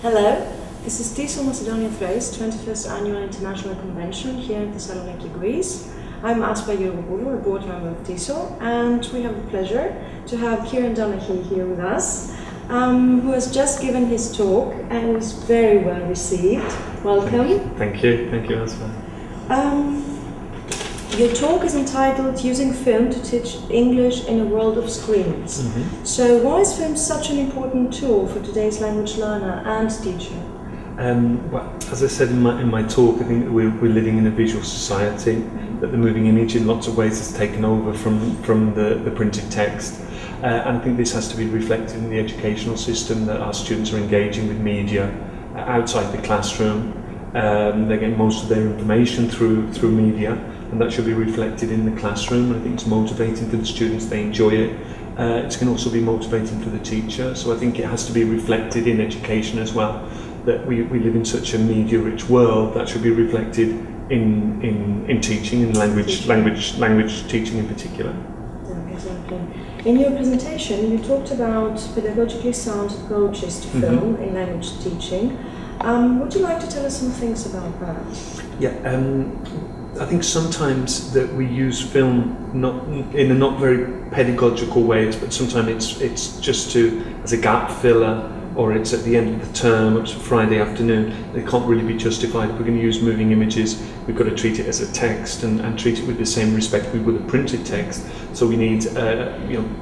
Hello, this is TESOL Macedonia Thrace 21st Annual International Convention here in Thessaloniki, Greece. I'm Aspa Georgopoulou, a board member of TESOL, and we have the pleasure to have Kieran Donaghy here with us, who has just given his talk and was very well received. Welcome. Thank you, Aspa. Your talk is entitled Using Film to Teach English in a World of Screens. So why is film such an important tool for today's language learner and teacher? Well, as I said in my talk, I think that we're living in a visual society, that the moving image in lots of ways has taken over from the printed text. And I think this has to be reflected in the educational system, that our students are engaging with media outside the classroom. They get most of their information through media, and that should be reflected in the classroom. I think it's motivating for the students, they enjoy it. It can also be motivating for the teacher, so I think it has to be reflected in education as well, that we live in such a media-rich world. That should be reflected in teaching, in language teaching in particular. Exactly. In your presentation, you talked about pedagogically sound approaches to film in language teaching. Would you like to tell us some things about that? Yeah, I think sometimes that we use film in a not very pedagogical ways, but sometimes it's just as a gap filler, or it's at the end of the term, it's a Friday afternoon. They can't really be justified. If we're going to use moving images, we've got to treat it as a text and treat it with the same respect we would a printed text. So we need,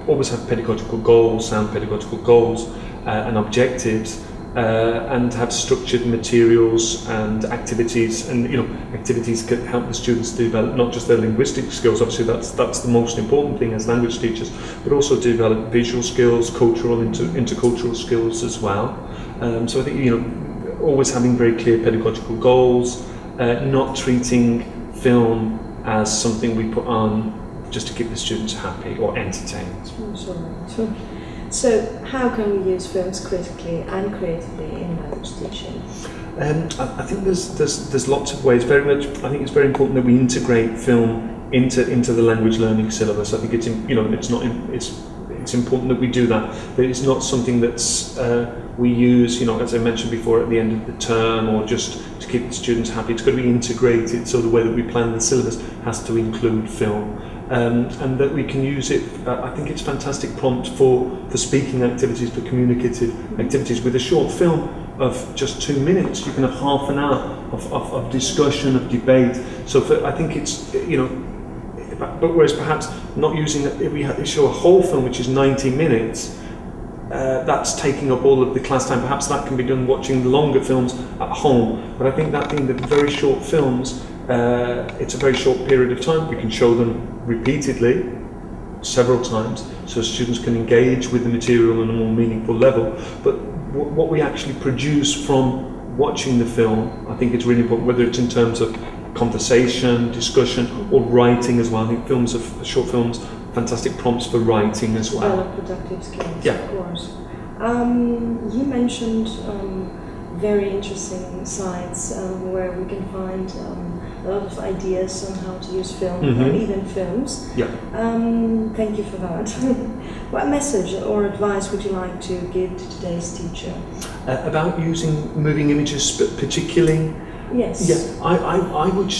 always have pedagogical goals, sound pedagogical goals and objectives, and have structured materials and activities. And activities can help the students develop not just their linguistic skills. Obviously, that's the most important thing as language teachers, but also develop visual skills, cultural, intercultural skills as well. So I think always having very clear pedagogical goals, not treating film as something we put on just to keep the students happy or entertained. Sure. So how can we use films critically and creatively in language teaching? I think there's lots of ways. Very much, I think it's very important that we integrate film into the language learning syllabus. I think it's it's important that we do that. That it's not something that's we use, as I mentioned before, at the end of the term or just to keep the students happy. It's got to be integrated. So the way that we plan the syllabus has to include film. And that we can use it. I think it's a fantastic prompt for speaking activities, for communicative activities. With a short film of just 2 minutes, you can have half an hour of discussion, of debate. So I think it's, but whereas perhaps not using it, if we show a whole film which is 90 minutes, that's taking up all of the class time. Perhaps that can be done watching the longer films at home. But I think that being the very short films, it's a very short period of time. We can show them repeatedly, several times, so students can engage with the material on a more meaningful level. But what we actually produce from watching the film, I think it's really important, whether it's in terms of conversation, discussion, or writing as well. I think short films, fantastic prompts for writing as well. Develop productive skills, yeah. Of course. You mentioned very interesting sites where we can find a lot of ideas on how to use film, or even films. Yeah. Thank you for that. What message or advice would you like to give to today's teacher? About using moving images particularly? Yes. Yeah, I would,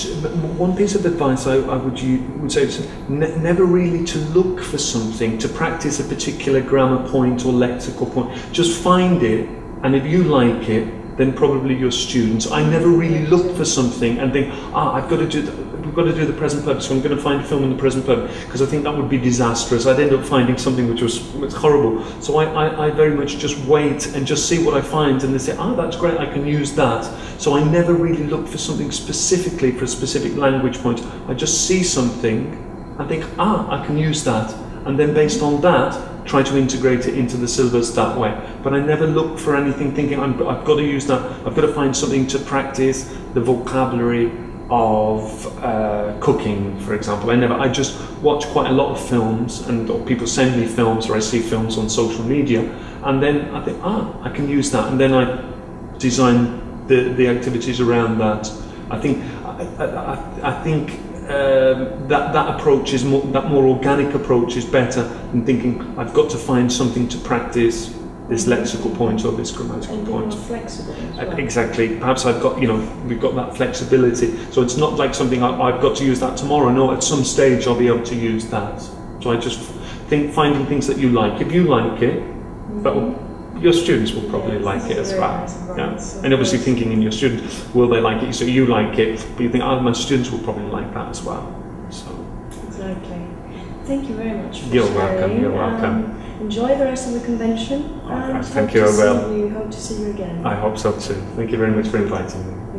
one piece of advice I would say is never really to look for something, to practice a particular grammar point or lexical point. Just find it, and if you like it, then probably your students. I never really look for something and think, we've got to do the present perfect, so I'm going to find a film in the present perfect, because I think that would be disastrous. I'd end up finding something which was horrible. So I very much just wait and just see what I find, and they say, that's great, I can use that. So I never really look for something specifically for a specific language point. I just see something and think, I can use that. And then based on that, try to integrate it into the syllabus that way. But I never look for anything thinking, I've got to use that, I've got to find something to practice the vocabulary of cooking, for example. I just watch quite a lot of films, or people send me films, or I see films on social media, and then I think, I can use that, and then I design the activities around that. I think that approach is that more organic approach is better than thinking I've got to find something to practice this lexical point or this grammatical and point. More flexible as well. Exactly. Perhaps I've got, we've got that flexibility. So it's not like something I've got to use that tomorrow. No, at some stage I'll be able to use that. So I just think finding things that you like. If you like it, but your students will probably like it as well. Nice and obviously thinking in your students, will they like it? So you like it, but you think, my students will probably like that as well. So. Exactly. Thank you very much for You're sharing. welcome. You're welcome. Enjoy the rest of the convention. And thank you. I will. Hope to see you again. I hope so too. Thank you very much for inviting me.